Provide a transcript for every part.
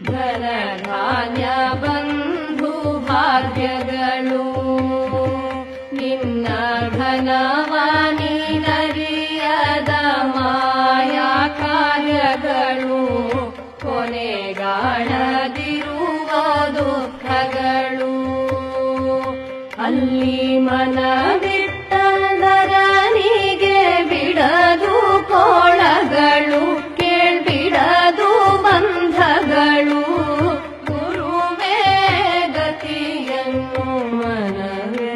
ಧನ ಧಾನ್ಯ ಬಂಧು ಭಾಗ್ಯಗಳು ನಿನ್ನ ಘನವಾನಿನರಿಯದ ಮಾಯಾ ಕಾರ್ಯಗಳು ಕೊನೆಗಾಣದಿರುವ ದುಃಖಗಳು ಅಲ್ಲಿ ಮನವಿಟ್ಟದರನಿಗೆ ಬಿಡದು ಕೋಳಗಳು ಕೇಳ್ಬಿಡದು ಬಂಧಗಳು ಗುರುವೇ ಗತಿಯನ್ನು ಮನವೇ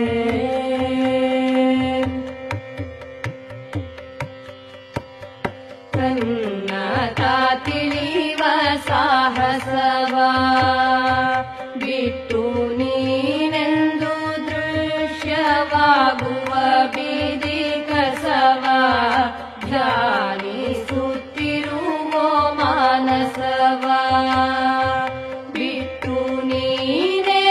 ತನ್ನ ತಿಳಿವ ಸಾಹಸವ ಬಿಟ್ಟು ನೀನೆಂದು ದೃಶ್ಯವಾಗುವ ಬೀದಿ ಕಸವ ಧ್ಯಾನಿಸುತ್ತಿರುವ ಮಾನಸವ ಬಿಟ್ಟು ನೀನೆಯಾದರೆ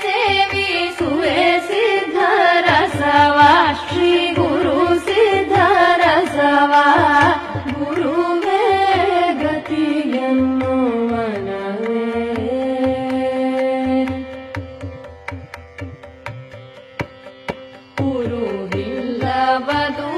ಸೇವಿಸುವೆ ಸಿದ್ಧರಸವ ಶ್ರೀ ಗುರು ಸಿದ್ಧರಸವ ಗುರುವೇ ಗತಿಯನ್ನು ಮನವೇ ಗುರುವಿಲ್ಲವದು